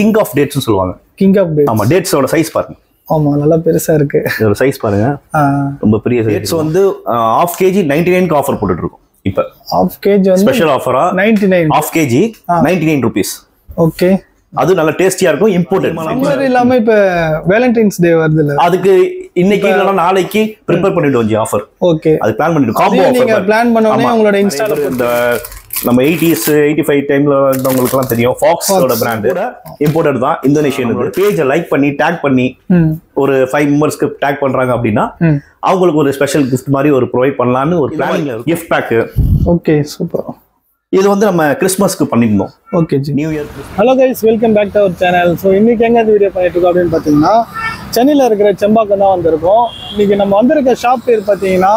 King of டேட்ஸ்னு சொல்லுவாங்க. King of dates. ஆமா, டேட்ஸோட சைஸ் பாருங்க. ஆமா, நல்லா பெருசா இருக்கு. இதோட சைஸ் பாருங்க, ரொம்ப பெரிய சைஸ். டேட்ஸ் வந்து ½ kg 99 க்கு ஆஃபர் போட்டுட்டு இருக்கோம். இப்போ ½ kg வந்து ஸ்பெஷல் ஆஃபரா 99, ½ kg 99 rupees. ஓகே, அது நல்ல டேஸ்டியா இருக்கும். இம்போர்ட்டட் சம்மர் இல்லாம இப்ப வேலண்டைன்ஸ் டே வருது இல்ல, அதுக்கு இன்னைக்கு இல்லனா நாளைக்கு ப்ரிப்பேர் பண்ணிடுவோம் ஜி ஆஃபர். ஓகே, அது பிளான் பண்ணிட்டு காம்போ ஆஃபர் நீங்க பிளான் பண்ணோனே உங்களோட இன்ஸ்டால இந்த நம்ம 80s 85 டைம்ல இருந்தவங்களுக்கு எல்லாம் தெரியும் ஃபாக்ஸோட பிராண்ட் இம்போர்ட்டட் தான், இந்தோனேஷியன். பேஜை லைக் பண்ணி டேக் பண்ணி ஒரு 5 மெம்பர்ஸ்க்கு டேக் பண்றாங்க அப்படின்னா அவங்களுக்கு ஒரு ஸ்பெஷல் கிஃப்ட் மாதிரி ஒரு ப்ரொவைட் பண்ணலாம்னு ஒரு பிளானிங்ல கிஃப்ட் பேக். Okay, super. இது வந்து நம்ம கிறிஸ்மஸ்க்கு பண்ணிருந்தோம். Okay ji, new year. Hello guys, welcome back to our channel. So இன்னைக்கு எங்க வீடியோ பண்ணிட்டு இருக்கோம் அப்படின்னு பார்த்தீங்கன்னா சென்னையில் இருக்கிற செம்பாக்கம் தான் வந்திருக்கோம். இன்னைக்கு நம்ம வந்திருக்க ஷாப் பேர் பார்த்தீங்கன்னா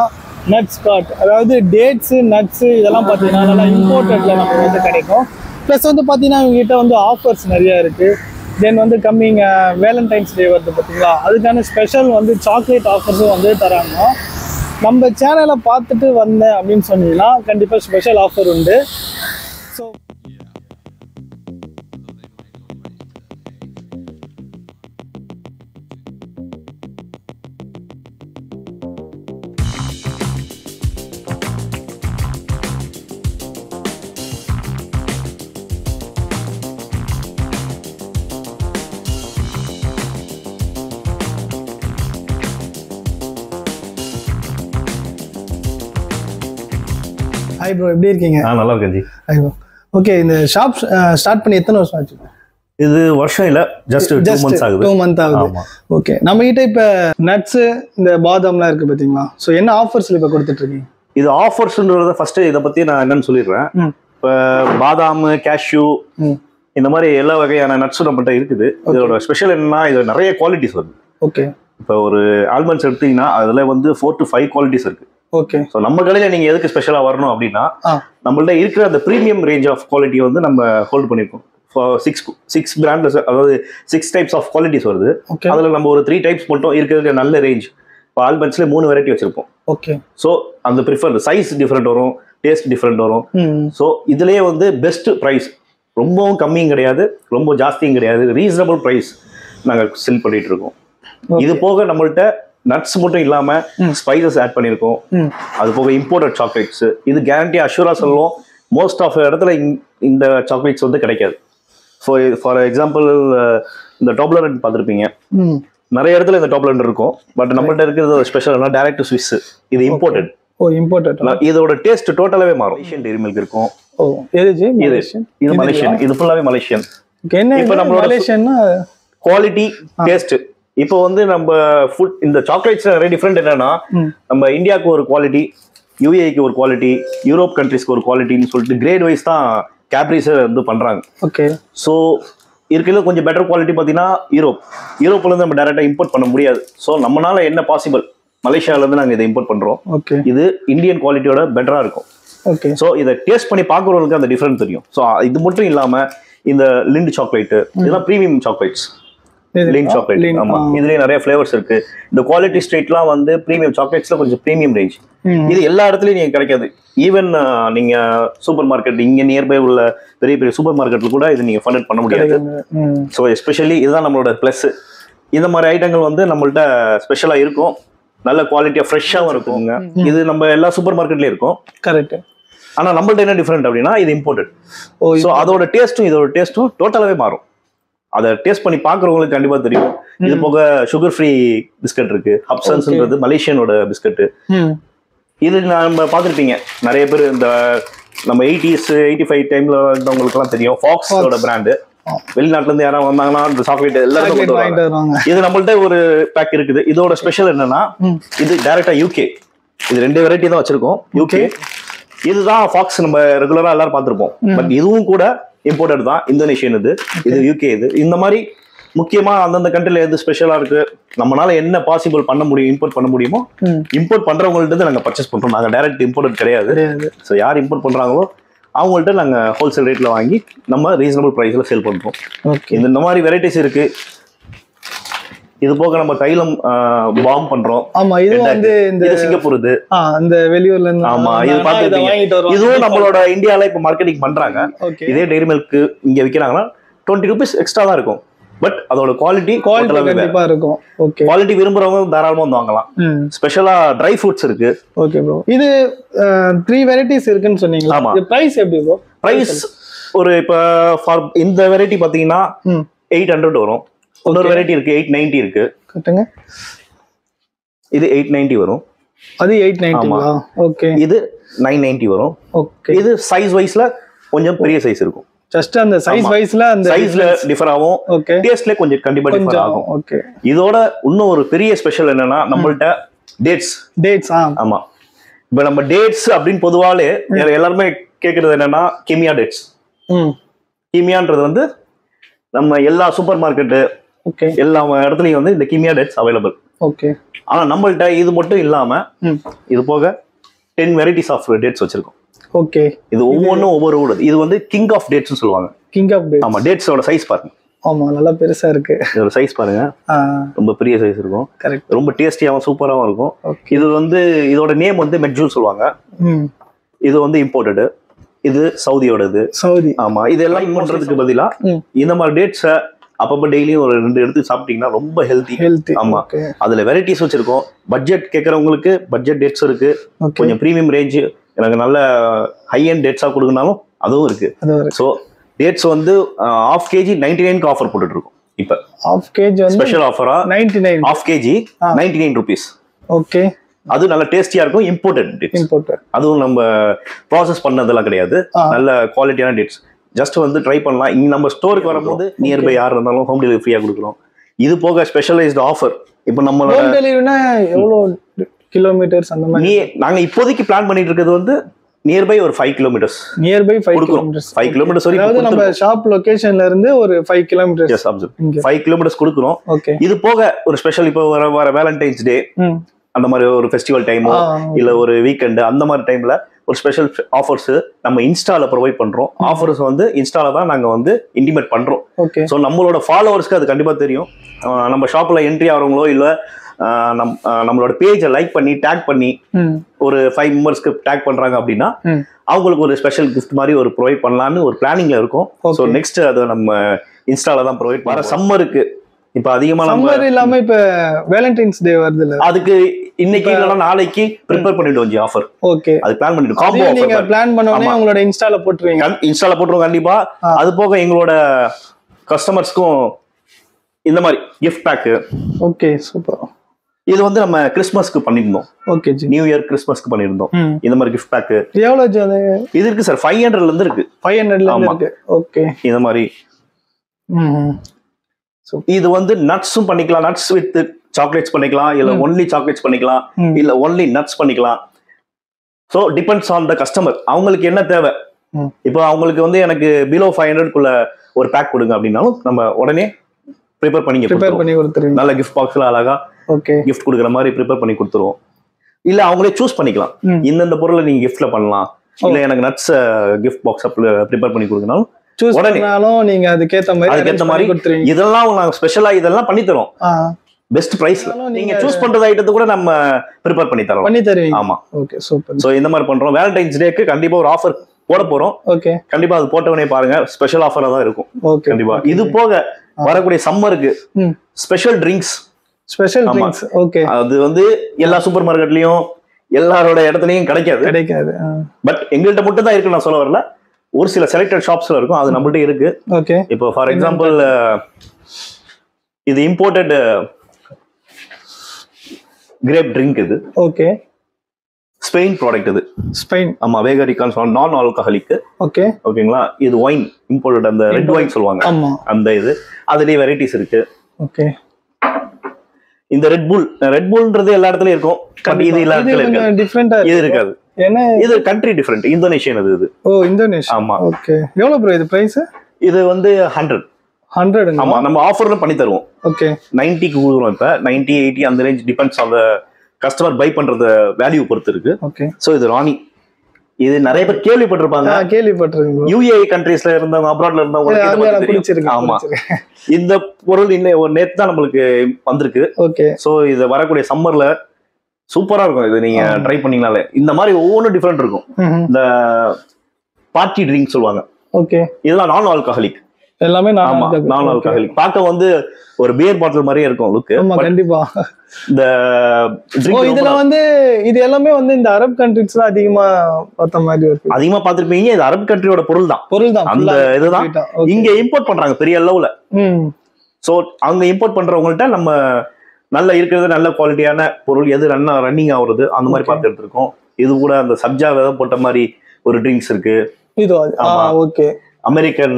நட்ஸ் கார்ட். அதாவது டேட்ஸு, நட்ஸு இதெல்லாம் பார்த்தீங்கன்னா நல்லா இம்போர்ட்டட்ல நமக்கு வந்து கிடைக்கும். ப்ளஸ் வந்து பார்த்தீங்கன்னா இவங்ககிட்ட வந்து ஆஃபர்ஸ் நிறையா இருக்குது. தென் வந்து கம்மிங் வேலண்டைன்ஸ் டே வருது பார்த்தீங்களா, அதுக்கான ஸ்பெஷல் வந்து சாக்லேட் ஆஃபர்ஸும் வந்து தராங்க. நம்ம சேனலை பார்த்துட்டு வந்தேன் அப்படின்னு சொன்னீங்கன்னா கண்டிப்பாக ஸ்பெஷல் ஆஃபர் உண்டு. ஸோ ஹாய் ப்ரோ, எப்படி இருக்கீங்க? நல்லா இருக்கேன் ஜி. Hi bro. ஓகே, இந்த ஷாப் ஸ்டார்ட் பண்ணி எத்தனை வருஷம் ஆச்சு? இது வருஷம் இல்ல, ஜஸ்ட் 2 months ஆகுது. 2 month ஆகுது. ஓகே, நம்ம கிட்ட இப்ப நட்ஸ், இந்த பாதாம்லாம் இருக்கு பாத்தீங்களா? சோ என்ன ஆஃபர்ஸ்ல இப்ப கொடுத்துட்டு இருக்கீங்க? இது ஆஃபர்ஸ்ன்றத ஃபர்ஸ்ட் இத பத்தி நான் என்னன்னு சொல்லிடுறேன். இப்ப பாதாம், கேஷ்யூ இந்த மாதிரி எல்லா வகையான நட்ஸும் நம்மகிட்ட இருக்குது. இதோட ஸ்பெஷல் என்னன்னா இது நிறைய குவாலிட்டிஸ் வருது. ஓகே, இப்போ ஒரு ஆல்மண்ட்ஸ் எடுத்தீங்கன்னா அதுல வந்து 4 to 5 குவாலிட்டிஸ் இருக்கு. ஓகே, ஸோ நம்ம கடையில நீங்க எதுக்கு ஸ்பெஷலா வரணும் அப்படின்னா நம்மள்ட்ட இருக்கிற அந்த ப்ரீமியம் ரேஞ்ச் ஆஃப் குவாலிட்டி வந்து நம்ம ஹோல்ட் பண்ணிருக்கோம். சிக்ஸ் பிராண்ட்ஸ், அதாவது 6 types ஆஃப் குவாலிட்டிஸ் வருது. அதுல நம்ம ஒரு 3 types மட்டும் இருக்கிற நல்ல ரேஞ்ச். இப்போ ஆல்மண்ட்ஸ்ல 3 வெரைட்டி வச்சிருப்போம். ஓகே, ஸோ அந்த ப்ரிஃபர் சைஸ் டிஃப்ரெண்ட் வரும், டேஸ்ட் டிஃப்ரெண்ட் வரும். ஸோ இதுலயே வந்து பெஸ்ட் ப்ரைஸ், ரொம்பவும் கம்மியும் கிடையாது, ரொம்ப ஜாஸ்தியும் கிடையாது, ரீசனபிள் ப்ரைஸ் நாங்கள் செல் பண்ணிட்டு இருக்கோம். இது போக நம்மள்ட்ட நட்ஸ் மட்டும் இல்லாம ஸ்பைசஸ் ஆட் பண்ணியிருக்கோம். அது போக இம்போர்ட்டட் சாக்லேட்ஸ். இது கேரண்டி அஷூரா சொல்லுவோம், மோஸ்ட் ஆஃப் இடத்துல இந்த சாக்லேட்ஸ் வந்து கிடைக்காது. ஃபார் எக்ஸாம்பிள் இந்த டோப்லரண்ட் பார்த்துருப்பீங்க, நிறைய இடத்துல இந்த டோப்லரண்ட் இருக்கும். பட் நம்மள்ட்ட இருக்கிறது ஸ்பெஷல் டைரக்ட் டு ஸ்விஸ். இது இம்போர்ட்டட். ஓ, இம்போர்ட்டட். இதோட டேஸ்ட் டோட்டலாவே மாறும். மலேசியன் டெய்ரி மில்க் இருக்கும். ஓ, எது ஜி? மலேசியன். இது மலேசியன், இது ஃபுல்லாவே மலேசியன். என்ன இப்போ நம்மளோட மலேசியன்னா குவாலிட்டி, டேஸ்ட். இப்போ வந்து நம்ம ஃபுட் இந்த சாக்லேட்ஸ் நிறைய டிஃப்ரெண்ட். என்னன்னா நம்ம இந்தியாவுக்கு ஒரு குவாலிட்டி, யூஏக்கு ஒரு குவாலிட்டி, யூரோப் கண்ட்ரிஸ்க்கு ஒரு குவாலிட்டின்னு சொல்லிட்டு கிரேட் வைஸ் தான் கேப்ரிஸை வந்து பண்றாங்க. ஓகே, ஸோ இருக்கிறது கொஞ்சம் பெட்டர் குவாலிட்டி பார்த்தீங்கன்னா யூரோப்ல இருந்து நம்ம டைரக்டா இம்போர்ட் பண்ண முடியாது. ஸோ நம்மளால என்ன பாசிபிள், மலேசியால இருந்து நாங்கள் இதை இம்போர்ட் பண்றோம். ஓகே, இது இந்தியன் குவாலிட்டியோட பெட்டரா இருக்கும். ஓகே, ஸோ இதை டேஸ்ட் பண்ணி பார்க்குறவங்களுக்கு அந்த டிஃபரன்ஸ் தெரியும். ஸோ இது மட்டும் இல்லாம இந்த லிண்ட் சாக்லேட், இதெல்லாம் ப்ரீமியம் சாக்லேட்ஸ். லிண்ட் சாக்லேட், ஆமா, இதுலயே நிறைய ஃபிளேவர்ஸ் இருக்கு. இந்த குவாலிட்டி ஸ்ட்ரீட்லாம் வந்து ப்ரீமியம் சாக்லேட்ஸ்ல கொஞ்சம் ப்ரீமியம் ரேஞ்ச். இது எல்லா இடத்துலயும் நீங்க கிடைக்காது. ஈவன் நீங்க சூப்பர் மார்க்கெட், இங்க நியர்பை உள்ள பெரிய பெரிய சூப்பர் மார்க்கெட்ல கூட இது நீங்க ஃபண்ட் பண்ண முடியாது. ஸோ எஸ்பெஷலி இதுதான் நம்மளோட பிளஸ். இந்த மாதிரி ஐட்டங்கள் வந்து நம்மள்ட்ட ஸ்பெஷலா இருக்கும், நல்ல குவாலிட்டியா ஃப்ரெஷ்ஷாவும் இருக்குங்க. இது நம்ம எல்லா சூப்பர் மார்க்கெட்லயும் இருக்கும். கரெக்ட். ஆனா நம்மள்ட்ட என்ன டிஃபரெண்ட் அப்படின்னா இது இம்போர்ட்டட். ஸோ அதோட டேஸ்ட்டும் இதோட டேஸ்ட்டும் டோட்டலாவே மாறும். அதை டேஸ்ட் பண்ணி பாக்குறவங்களுக்கு கண்டிப்பா தெரியும். இது போக சுகர் ஃப்ரீ பிஸ்கட் இருக்கு. ஹப்சன்ஸ்ன்றது மலேசியனோட பிஸ்கட். இது நம்ம பார்த்துருப்பீங்க நிறைய பேர். இந்த நம்ம 80s 85 டைம்ல இருந்தவங்களுக்கு எல்லாம் தெரியும் ஃபாக்ஸோட பிராண்ட். வெளிநாட்டுல இருந்து யாராவது வந்தாங்கன்னா இந்த சாக்லேட் எல்லாரும் இது நம்மள்ட்ட ஒரு பேக் இருக்குது. இதோட ஸ்பெஷல் என்னன்னா இது டைரக்டா யூகே. இது 2 வெரைட்டி தான் வச்சிருக்கோம். யூகே இதுதான் ஃபாக்ஸ் நம்ம ரெகுலரா எல்லாரும் பார்த்திருப்போம். பட் இதுவும் கூட இம்போர்ட்டட் தான், இந்தோனேஷியன். இது யூகே. இது இந்த மாதிரி முக்கியமா அந்தந்த கண்ட்ரில எது ஸ்பெஷலா இருக்கு, நம்மளால என்ன பாசிபிள் பண்ண முடியும், இம்போர்ட் பண்ண முடியுமோ இம்போர்ட் பண்றவங்கள்ட்ட நாங்க பர்ச்சேஸ் பண்றோம். நாங்க டைரக்ட் இம்போர்ட் கிடையாது. ஸோ யார் இம்போர்ட் பண்றாங்களோ அவங்கள்ட்ட நாங்க ஹோல்சேல் ரேட்ல வாங்கி நம்ம ரீசனபிள் பிரைஸ்ல சேல் பண்றோம். இந்த மாதிரி வெரைட்டிஸ் இருக்கு. இது போக நம்ம தைலம் பாம் பண்றோம். ஆமா, இது வந்து இந்த சிங்கப்பூர் இது அந்த வெளியூர்ல இருந்து. ஆமா, இது பாத்துட்டீங்க. இதுவும் நம்மளோட இந்தியால இப்ப மார்க்கெட்டிங் பண்றாங்க. இதே டெய்ரி மில்க் இங்க விக்கிறாங்கன்னா 20 rupees எக்ஸ்ட்ரா தான் இருக்கும். பட் அதோட குவாலிட்டி கண்டிப்பா இருக்கும். ஓகே, குவாலிட்டி விரும்புறவங்க தாராளமா வந்து வாங்கலாம். ஸ்பெஷலா ட்ரை ஃப்ரூட்ஸ் இருக்கு. ஓகே ப்ரோ, இது 3 வெரைட்டிஸ் இருக்குன்னு சொன்னீங்களா? ஆமா. இது பிரைஸ் எப்படி ப்ரோ? பிரைஸ் ஒரு இப்ப ஃபார் இந்த வெரைட்டி பாத்தீங்கன்னா 800 வரும். இன்னொரு வெரைட்டி இருக்கு 890 இருக்கு. கட்டுங்க. இது 890 வரும். அது 890. ஓகே. இது 990 வரும். ஓகே. இது சைஸ் வைஸ்ல கொஞ்சம் பெரிய சைஸ் இருக்கும். ஜஸ்ட் அந்த சைஸ் வைஸ்ல அந்த சைஸ்ல டிஃபர் ஆகும். ஓகே. டேஸ்ட்ல கொஞ்சம் கண்டிப்பா டிஃபர் ஆகும். ஓகே. இதோட இன்னும் ஒரு பெரிய ஸ்பெஷல் என்னன்னா நம்மள்ட்ட டேட்ஸ். ஆமா, இப்ப நம்ம டேட்ஸ் அப்படின்னு பொதுவாலே எல்லாருமே கேக்குறது என்னன்னா கிமியா டேட்ஸ். கிமியான்றது வந்து நம்ம எல்லா சூப்பர் மார்க்கெட்டு எல்லா இடத்துலயும் வந்து இந்த கிமியா டேட்ஸ் அவைலபிள். ஓகே. ஆனா நம்மள்ட்ட இது மட்டும் இல்லாம இது போக 10 வெரைட்டிஸ் ஆஃப் டேட்ஸ் வச்சிருக்கோம். ஓகே. இது ஒவ்வொன்றும் ஒவ்வொரு ஊர். இது வந்து கிங் ஆஃப் டேட்ஸ் சொல்லுவாங்க. King of dates. ஆமா, டேட்ஸோட சைஸ் பாருங்க. ஆமா, நல்லா பெருசா இருக்கு. இதோட சைஸ் பாருங்க, ரொம்ப பெரிய சைஸ் இருக்கும். கரெக்ட். ரொம்ப டேஸ்டியாவும் சூப்பராவும் இருக்கும். இது வந்து இதோட நேம் வந்து மெட்ஜூல் சொல்லுவாங்க. இது வந்து இம்போர்ட்டடு. இது சவுதியோடது. சவுதி. ஆமா, இதெல்லாம் பண்றதுக்கு பதிலா இந்த மாதிரி டேட்ஸை அப்பப்போ டெய்லியும் ஒரு 2 எடுத்து சாப்பிட்டீங்கன்னா ரொம்ப ஹெல்த்தி. ஆமா, அதுல வெரைட்டிஸ் வச்சிருக்கோம். பட்ஜெட் கேட்கறவங்களுக்கு பட்ஜெட் டேட்ஸ் இருக்கு. கொஞ்சம் ப்ரீமியம் ரேஞ்சு எனக்கு நல்ல ஹை அண்ட் டேட்ஸா கொடுக்கனாலும் அதுவும் இருக்கு. ஸோ டேட்ஸ் வந்து ½ kg 99 ஆஃபர் போட்டுட்டு இருக்கோம். இப்ப ½ kg ஸ்பெஷல் ஆஃபரா 99. ½ kg 99 rupees. ஓகே. அது நல்ல டேஸ்டியா இருக்கும். இம்போர்ட்டட். அதுவும் நம்ம ப்ராசஸ் பண்ணதெல்லாம் கிடையாது. நல்ல குவாலிட்டியான டேட்ஸ். ஜஸ்ட் வந்து ட்ரை பண்ணலாம். இங்க நம்ம ஸ்டோருக்கு வரும்போது நியர்பை யார் இருந்தாலும் ஹோம் டெலிவரி ஃப்ரீயா கொடுக்குறோம். இது போக ஸ்பெஷலைஸ்டு ஆஃபர். இப்போ நம்மளோட ஹோம் டெலிவரினா எவ்வளவு கிலோமீட்டர்ஸ் அந்த மாதிரி? நாங்க இப்போதைக்கு பிளான் பண்ணிட்டு இருக்கிறது வந்து நியர்பை ஒரு 5 கிலோமீட்டர்ஸ். Nearby 5 kilometres. 5 கிலோமீட்டர்ஸ் வரைக்கும். அதாவது நம்ம ஷாப் லொகேஷன்ல இருந்து ஒரு 5 கிலோமீட்டர்ஸ். எஸ், அப்சல்யூட் 5 கிலோமீட்டர்ஸ் கொடுக்குறோம். ஓகே. இது போக ஒரு ஸ்பெஷல் இப்போ வர வேலண்டைன்ஸ் டே அந்த மாதிரி ஒரு ஃபெஸ்டிவல் டைமோ இல்ல ஒரு வீக்கெண்டு அந்த மாதிரி டைம்ல ஒரு ஸ்பெஷல் ஆஃபர்ஸ் நம்ம இன்ஸ்டால ப்ரொவைட் பண்றோம். ஆஃபர்ஸ் வந்து இன்ஸ்டால தான் நாங்க வந்து இன்டிமேட் பண்றோம். ஸோ நம்மளோட ஃபாலோவர்ஸ்க்கு அது கண்டிப்பா தெரியும். நம்ம ஷாப்ல என்ட்ரி ஆகிறவங்களோ இல்ல நம்மளோட பேஜை லைக் பண்ணி டேக் பண்ணி ஒரு 5 மெம்பர்ஸ்க்கு டேக் பண்றாங்க அப்படின்னா அவங்களுக்கு ஒரு ஸ்பெஷல் கிஃப்ட் மாதிரி ஒரு ப்ரொவைட் பண்ணலான்னு ஒரு பிளானிங்ல இருக்கும். ஸோ நெக்ஸ்ட் அதை நம்ம இன்ஸ்டால தான் ப்ரொவைட் வர சம்மருக்கு. இப்ப அதிகமா சம்மர் இல்லாம இப்ப வேலண்டைன்ஸ் டே வருது இல்ல, அதுக்கு இன்னைக்கு இல்லனா நாளைக்கு ப்ரிப்பேர் பண்ணிடுவோம் ஆஃபர். ஓகே, அது பிளான் பண்ணிடுவோம். காம்போ ஆஃபர் நீங்க பிளான் பண்ணோனே உங்களோட இன்ஸ்டால போட்டுருவீங்க. இன்ஸ்டால போட்டுருவோம் கண்டிப்பா. அது போக எங்களோட கஸ்டமர்ஸ்க்கும் இந்த மாதிரி கிஃப்ட் பேக். Okay, super. இது வந்து நம்ம கிறிஸ்மஸ்க்கு பண்ணிருந்தோம். ஓகே ஜி, நியூ இயர் கிறிஸ்மஸ்க்கு பண்ணிருந்தோம் இந்த மாதிரி கிஃப்ட் பேக். எவ்வளவு ஜி அது? இது இருக்கு சார் 500 ல இருந்து இருக்கு. 500 ல இருந்து இருக்கு. ஓகே, இந்த மாதிரி. இது வந்து நட்ஸும் பண்ணிக்கலாம். நட்ஸ் வித் சாக்லேட்ஸ் பண்ணிக்கலாம், இல்ல ஒன்லி சாக்லேட்ஸ் பண்ணிக்கலாம், இல்ல ஒன்லி நட்ஸ் பண்ணிக்கலாம். So depends on the customer. அவங்களுக்கு என்ன தேவை. இப்போ அவங்களுக்கு வந்து எனக்கு பிலோ 500 ஒரு பேக் கொடுங்க அப்படின்னாலும் நம்ம உடனே ப்ரிப்பேர் பண்ணி கொடுத்துருவோம். நல்ல கிஃப்ட் பாக்ஸ்ல அழகா கிஃப்ட் கொடுக்குற மாதிரி ப்ரிப்பேர் பண்ணி கொடுத்துருவோம். இல்ல அவங்களே சூஸ் பண்ணிக்கலாம், இந்தந்த பொருளை நீங்க கிஃப்ட்ல பண்ணலாம், இல்ல எனக்கு நட்ஸ் கிஃப்ட் பாக்ஸ் ப்ரிப்பேர் பண்ணி கொடுக்கனாலும் நீங்க அதுக்கேத்த மாதிரி இதெல்லாம் நாங்க ஸ்பெஷலா இதெல்லாம் பண்ணி தரோம். பெஸ்ட் பிரைஸ்ல நீங்க சூஸ் பண்ற ஐட்டத்தை கூட நம்ம ப்ரிப்பேர் பண்ணி தரோம். ஆமா, ஓகே, சூப்பர். சோ இந்த மாதிரி பண்றோம். வேலண்டைன்ஸ் டேக்கு கண்டிப்பா ஒரு ஆஃபர் போட போறோம். ஓகே, கண்டிப்பா அது போட்டவனே பாருங்க, ஸ்பெஷல் ஆஃபரா தான் இருக்கும். கண்டிப்பா. இது போக வரக்கூடிய சம்மருக்கு ஸ்பெஷல் ட்ரிங்க்ஸ். ஓகே, அது வந்து எல்லா சூப்பர் மார்க்கெட்லயும் எல்லாரோட இடத்துலயும் கிடைக்காது. பட் எங்கள்கிட்ட மட்டும் தான் இருக்கு நான் சொல்ல வரல. ஒரு சில செலக்டட் ஷாப்ஸ்ல இருக்கும், அது நம்மள்ட்ட இருக்கு. ஓகே, இப்போ ஃபார் எக்ஸாம்பிள் இது இம்போர்ட்டட் கிரேப் ட்ரிங்க். இது ஓகே, ஸ்பெயின் ப்ராடக்ட். இது ஸ்பெயின். ஆமா, வேகரிகான் நான் ஆல்கஹாலிக். ஓகே, ஓகேங்களா. இது ஒயின் இம்போர்ட்டட், அந்த ரெட் ஒயின் சொல்லுவாங்க. அந்த இது அதுலயே வெரைட்டிஸ் இருக்கு. ஓகே, இந்த ரெட் புல்ன்றது எல்லா இடத்துலயும் இருக்கும். இது எல்லா இடத்துலயும் இருக்காது. இது இருக்காது. இது கண்ட்ரி டிஃபரெண்ட். இந்தோனேஷியன் இது. ஓ, இந்தோனேஷியா. ஆமா. ஓகே, எவ்வளவு ப்ரோ இது பிரைஸ்? இது வந்து 100. ஆமா, நம்ம ஆஃபர்ல பண்ணி தருவோம். ஓகே, 90க்கு கொடுக்குறோம். இப்ப 90, 80 அந்த range depends on the customer buy பண்றத வேல்யூ பொறுத்து இருக்கு. ஓகே, சோ இது ராணி. இது நிறைய பேர் கேள்விப்பட்டிருப்பாங்க. UAE கண்ட்ரீஸ்ல இருந்தவங்க, அப்ராட்ல இருந்தவங்க. ஆமா, இந்த பொருள் இன்னும் ஒரு நேத்து தான் நம்மளுக்கு வந்திருக்கு. ஓகே, சோ இது வரக்கூடிய சம்மர்ல சூப்பரா இருக்கும். இது நீங்க ட்ரை பண்ணீங்கனாலே இந்த மாதிரி ஒவ்வொன்றும் டிஃபரெண்ட் இருக்கும். இந்த பார்ட்டி ட்ரிங்க் சொல்லுவாங்க. ஓகே, இதெல்லாம் நான் ஆல்கஹாலிக். எல்லாமே ஆமா நான் ஆல்கஹாலிக். பார்க்க வந்து ஒரு பியர் பாட்டில் மாதிரியே இருக்கும் லுக். ஆமா கண்டிப்பா. இந்த இதுல வந்து இது எல்லாமே வந்து இந்த அரப் கண்ட்ரீஸ்ல அதிகமா பார்த்த மாதிரி இருக்கு. அதிகமா பார்த்திருப்பீங்க. இது அரப் கண்ட்ரியோட பொருள் தான். அந்த இதுதான் இங்க இம்போர்ட் பண்றாங்க பெரிய லெவல்ல. சோ அங்க இம்போர்ட் பண்றவங்கள்ட்ட நம்ம நல்ல இருக்கிறது நல்ல குவாலிட்டியான பொருள் எது ரன்னிங் ஆகுறது அந்த மாதிரி பார்த்து எடுத்துருக்கோம். இது கூட அந்த சப்ஜா விதை போட்ட மாதிரி ஒரு ட்ரிங்க்ஸ் இருக்கு. ஓகே. அமெரிக்கன்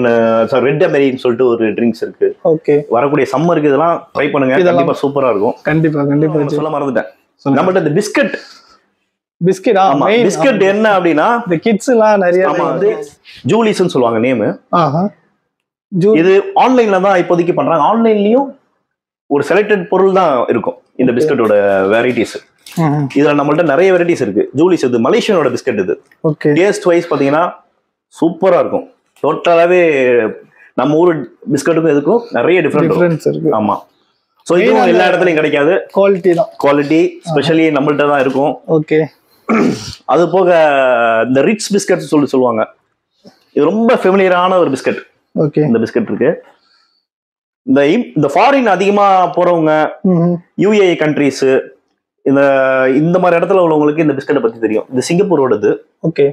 ரெட் அமெரிக்கன் சொல்லிட்டு ஒரு ட்ரிங்க்ஸ் இருக்கு. ஓகே. வரக்கூடிய சம்மருக்கு இதெல்லாம் ட்ரை பண்ணுங்க. கண்டிப்பா சூப்பரா இருக்கும். கண்டிப்பா சொல்ல மறந்துட்டேன். நம்மகிட்ட இந்த பிஸ்கட் என்ன அப்படின்னா இந்த கிட்ஸ் எல்லாம் நிறைய வந்து ஜூலிஸ்ன்னு சொல்லுவாங்க நேம். இது ஆன்லைன்ல தான் இப்போதைக்கு பண்றாங்க. ஆன்லைன்லயும் ஒரு செலக்டட் பொருள் தான் இருக்கும் இந்த பிஸ்கட்டோட வெரைட்டிஸ். இதுல நம்மள்ட்ட நிறைய வெரைட்டிஸ் இருக்கு. ஜூலிஸ் இது மலேசியனோட பிஸ்கட். இது டேஸ்ட் வைஸ் பாத்தீங்கன்னா சூப்பரா இருக்கும். டோட்டலாவே நம்ம ஊர் பிஸ்கட்டுக்கும் இதுக்கும் நிறைய டிஃபரன்ஸ் இருக்கு. ஆமா. சோ இதுவும் எல்லா இடத்துலயும் கிடைக்காது. குவாலிட்டி ஸ்பெஷலி நம்மள்ட்ட தான் இருக்கும். ஓகே. அது போக இந்த ரிச் பிஸ்கட் சொல்லுவாங்க. இது ரொம்ப ஃபெமிலியரான ஒரு பிஸ்கட். ஓகே. இந்த பிஸ்கட் இருக்கு. இந்த ஃபாரின் அதிகமா போறவங்க யுஏஇ கண்ட்ரீஸ் இந்த மாதிரி இடத்துல உள்ளவங்களுக்கு இந்த பிஸ்கட்டை பத்தி தெரியும். இது சிங்கப்பூரோடது. ஓகே.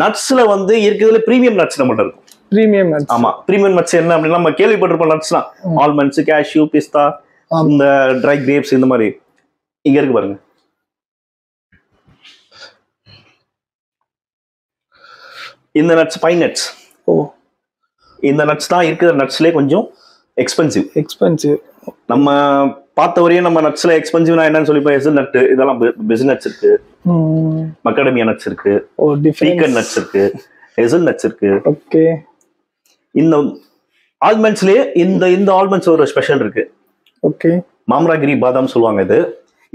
நட்ஸ்ல வந்து இருக்கிறதுல பிரீமியம் நட்ஸ் நம்மகிட்ட இருக்கும். Premium nuts. ஆமா. பிரீமியம் நட்ஸ் என்ன அப்படின்னா நம்ம கேள்விப்பட்டிருப்போம் நட்ஸ்லாம். ஆல்மண்ட்ஸ், கேஷ்யூ, பிஸ்தா, இந்த ட்ரை கிரேப்ஸ் இந்த மாதிரி இங்க இருக்கு பாருங்க. இந்த நட்ஸ் பைன் நட்ஸ். இந்த நட்ஸ் தான் இருக்கிற நட்ஸ்லயே கொஞ்சம் எக்ஸ்பென்சிவ். நம்ம பார்த்த வரையும் நம்ம நட்ஸ்ல எக்ஸ்பென்சிவ்னா என்னன்னு சொல்லி ஹெசல் நட் இதெல்லாம் பெஸ்ட் நட்ஸ் இருக்கு. மக்கடமியா நட்ஸ் இருக்கு. பீக்கன் நட்ஸ் இருக்கு. ஹெசல் நட்ஸ் இருக்கு. ஓகே. இந்த ஆல்மண்ட்ஸ்லயே இந்த ஆல்மண்ட்ஸ் ஒரு ஸ்பெஷல் இருக்கு. ஓகே. மாம்ராகிரி பாதாம் சொல்லுவாங்க.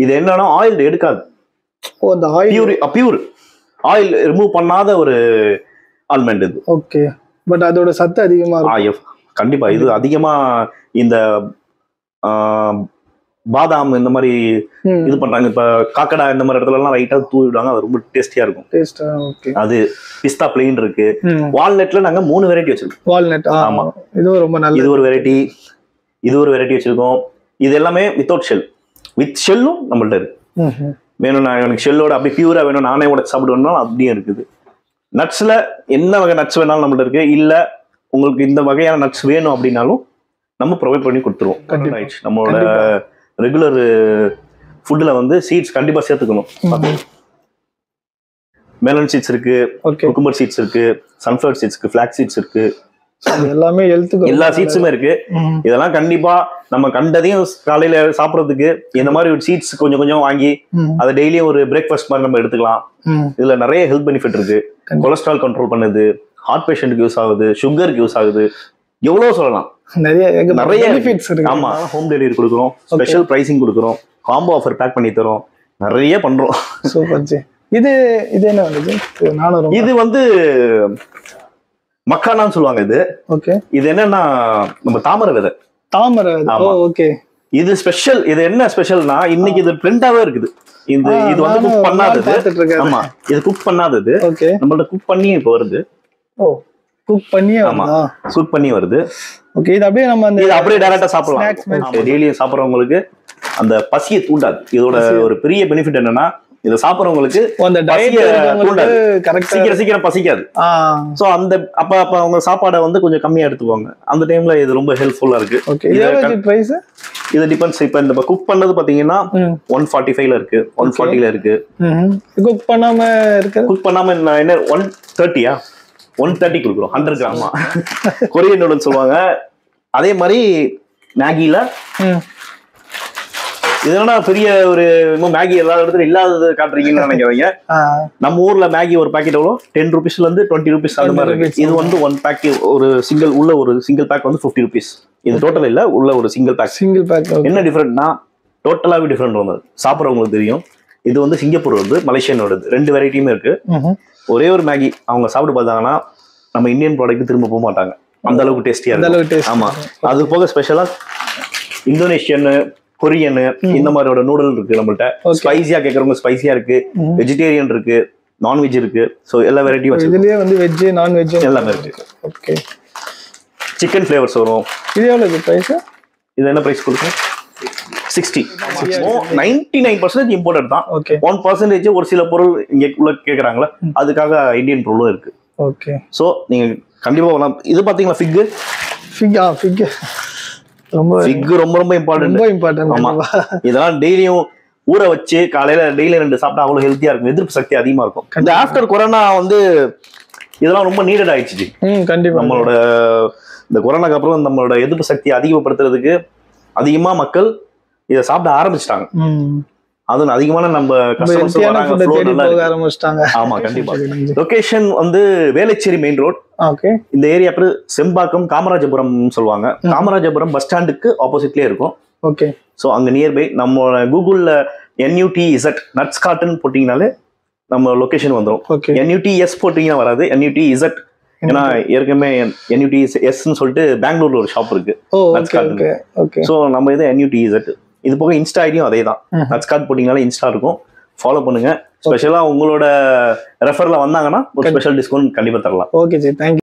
இது என்னன்னா ஆயில் எடுக்காது. அந்த ஆயில் பியூர் ஆயில் ரிமூவ் பண்ணாத ஒரு ஆல்மண்ட் இது. ஓகே. பட் அதோட சத்து அதிகமா இருக்கும். கண்டிப்பா இது அதிகமா இந்த பாதாம் இந்த மாதிரி இது பண்றாங்க. இப்ப காக்கடா இந்த மாதிரி இடத்துல எல்லாம் லைட்டா தூவி விடுவாங்க. அது ரொம்ப டேஸ்டியா இருக்கும். அது பிஸ்தா பிளெயின் இருக்கு. வால்நட்ல நாங்க 3 வெரைட்டி வச்சிருக்கோம். வால்நட். ஆமா. இது ரொம்ப நல்ல. இது ஒரு வெரைட்டி. இது ஒரு வெரைட்டி வச்சிருக்கோம். இது எல்லாமே வித்தவுட் ஷெல். வித் ஷெல்லும் நம்மள்ட்ட இருக்கு. வேணும் எனக்கு ஷெல்லோட அப்படி பியூரா வேணும் நானே உடச்சு சாப்பிடுவேன்னா அப்படியே இருக்குது. நட்ஸ்ல என்ன வகை நட்ஸ் வேணாலும் நம்மள்ட்ட இருக்கு. இல்ல உங்களுக்கு இந்த வகையான நட்ஸ் வேணும் அப்படின்னாலும் நம்ம ப்ரொவைட் பண்ணி கொடுத்துருவோம். நம்மளோட ரெகுலர் ஃபுட்ல வந்து சீட்ஸ் கண்டிப்பா சேர்த்துக்கணும். மெலன் சீட்ஸ் இருக்கு, குக்கும்பர் சீட்ஸ் இருக்கு, சன்ஃப்ளவர் சீட்ஸ் இருக்கு, ஃபிளாக்ஸ் சீட்ஸ் இருக்கு. எல்லாமே எல்லா சீட்ஸுமே இருக்கு. இதெல்லாம் கண்டிப்பா நம்ம கண்டதையும் காலையில சாப்பிடறதுக்கு இந்த மாதிரி ஒரு சீட்ஸ் கொஞ்சம் கொஞ்சம் வாங்கி அதை டெய்லியும் ஒரு பிரேக்ஃபாஸ்ட் மாதிரி நம்ம எடுத்துக்கலாம். இதுல நிறைய ஹெல்த் பெனிஃபிட் இருக்கு. கொலஸ்ட்ரால் கண்ட்ரோல் பண்ணுது, ஹார்ட் பேஷண்ட்டுக்கு யூஸ் ஆகுது, சுகருக்கு யூஸ் ஆகுது, எவ்வளவு சொல்லலாம். நிறைய பெனிஃபிட்ஸ் இருக்கு. ஆமா. ஹோம் டெலிவரி கொடுக்குறோம், ஸ்பெஷல் பிரைசிங் கொடுக்குறோம், காம்போ ஆஃபர் பேக் பண்ணி தரோம், நிறைய பண்றோம். Super G. இது என்ன வந்து இது வந்து மக்கானான்னு சொல்லுவாங்க. இது ஓகே. இது என்னன்னா நம்ம தாமரை விதை. ஓகே. இது ஸ்பெஷல். இது என்ன ஸ்பெஷல்னா இன்னைக்கு இது ட்ரெண்டாவே இருக்குது. இது வந்து குக் பண்ணாதது. ஆமா. இது குக் பண்ணாதது. ஓகே. நம்மள்ட்ட குக் பண்ணி இப்போ வருது. குக் பண்ணி. ஆமா. குக் பண்ணி வருது. ஓகே. இது அப்படியே நம்ம இது அப்படியே டைரக்டா சாப்பிடலாம். டெய்லியும் சாப்பிடுறவங்களுக்கு அந்த பசியை தூண்டாது. இதோட ஒரு பெரிய பெனிஃபிட் என்னன்னா இதை சாப்பிடுறவங்களுக்கு சீக்கிரம் பசிக்காது. சோ அந்த அப்ப அவங்க சாப்பாடை வந்து கொஞ்சம் கம்மியா எடுத்துக்குவாங்க. அந்த டைம்ல இது ரொம்ப ஹெல்ப்ஃபுல்லா இருக்கு. இது டிபெண்ட்ஸ். இப்ப இந்த குக் பண்ணது பாத்தீங்கன்னா 145ல இருக்கு, 140ல இருக்கு. குக் பண்ணாம என்ன 130யா 130 கொடுக்குறோம். 100 கிராமா கொரியன் நூடுல்ஸ் சொல்லுவாங்க. அதே மாதிரி மேகில இதனா பெரிய ஒரு மேகி எல்லா இடத்துல இல்லாதது காட்டுறீங்கன்னு நினைக்கிறீங்க. நம்ம ஊர்ல மேகி ஒரு பாக்கெட் எவ்வளோ 10 ரூபீஸ்ல இருந்து 20 ரூபீஸ் அந்த மாதிரி இருக்கு. இது வந்து ஒன் பேக் ஒரு சிங்கிள் பேக் வந்து 50 ரூபீஸ். இது டோட்டல் இல்ல, உள்ள ஒரு சிங்கிள் பேக். என்ன டிஃபரெண்ட்னா டோட்டலாவே டிஃபரெண்ட் வந்தது. சாப்பிட்றவங்களுக்கு தெரியும். இது வந்து சிங்கப்பூர் வந்து மலேசியனோடது. 2 வெரைட்டியுமே இருக்கு. ஒரே ஒரு மேகி அவங்க சாப்பிட்டு பார்த்தாங்கன்னா நம்ம இந்தியன் ப்ராடக்ட் திரும்ப போக மாட்டாங்க. அந்த அளவுக்கு டேஸ்டியா இருக்கு. ஆமா. அது போக ஸ்பெஷலா இந்தோனேஷியன், கொரியன் இந்த மாதிரியோட நூடுல் இருக்கு நம்மள்ட்ட. ஸ்பைசியா கேட்கறவங்க ஸ்பைசியா இருக்கு, வெஜிடேரியன் இருக்கு, நான்வெஜ் இருக்கு. ஸோ எல்லா வெரைட்டியும் இதுலயே வந்து வெஜ் நான்வெஜ் எல்லாமே இருக்கு. ஓகே. சிக்கன் ஃப்ளேவர்ஸ் வரும். இது எவ்வளவு பிரைஸ்? இது என்ன பிரைஸ் கொடுக்கும்? 60. 99% இம்போர்ட்டட் தான். ஓகே. 1% ஒரு சில பொருள் இங்க உள்ள கேக்குறாங்களா, அதுக்காக இந்தியன் பொருளும் இருக்கு. ஓகே. சோ நீங்க கண்டிப்பா வரலாம். இது பாத்தீங்களா ஃபிக் ரொம்ப ரொம்ப இம்பார்ட்டன்ட். ஆமா, இதெல்லாம் டெய்லியும் ஊற வச்சு காலையில டெய்லி 2 சாப்பிட்டா அவ்வளவு ஹெல்த்தியா இருக்கும். எதிர்ப்பு சக்தி அதிகமா இருக்கும். இந்த ஆஃப்டர் கொரோனா வந்து இதெல்லாம் ரொம்ப நீடட் ஆயிடுச்சு. கண்டிப்பா நம்மளோட இந்த கொரோனாக்கு அப்புறம் நம்மளோட எதிர்ப்பு சக்தியை அதிகப்படுத்துறதுக்கு அதிகமா மக்கள் இதை சாப்பிட ஆரம்பிச்சிட்டாங்க. அது அதிகமான நம்ம கஸ்டமர்ஸ் ஆரம்பிச்சிட்டாங்க. ஆமா கண்டிப்பா. லொகேஷன் வந்து வேளச்சேரி மெயின் ரோட். ஓகே. இந்த ஏரியா பேரு செம்பாக்கம் காமராஜபுரம் சொல்லுவாங்க. காமராஜபுரம் பஸ் ஸ்டாண்டுக்கு ஆப்போசிட்லயே இருக்கும். ஓகே. ஸோ அங்க நியர்பை நம்ம கூகுள்ல NUTZ நட்ஸ் கார்ட்டன் போட்டீங்கனாலே நம்ம லொகேஷன் வந்துடும். NUTS போட்டீங்கன்னா வராது, NUTZ. ஏன்னா ஏற்கனவே NUTSன்னு சொல்லிட்டு பெங்களூர்ல ஒரு ஷாப் இருக்கு நட்ஸ் கார்ட்டன். ஸோ நம்ம இது NUTZ. இது போக இன்ஸ்டா ஐடியும் அதே தான். நட்ஸ் கார்ட் போட்டீங்கனாலே இன்ஸ்டா இருக்கும், ஃபாலோ பண்ணுங்க. ஸ்பெஷலா உங்களோட ரெஃபர்ல வந்தாங்கன்னா ஒரு ஸ்பெஷல் டிஸ்கவுண்ட் கண்டிப்பா தரலாம். Okay sir, thank you.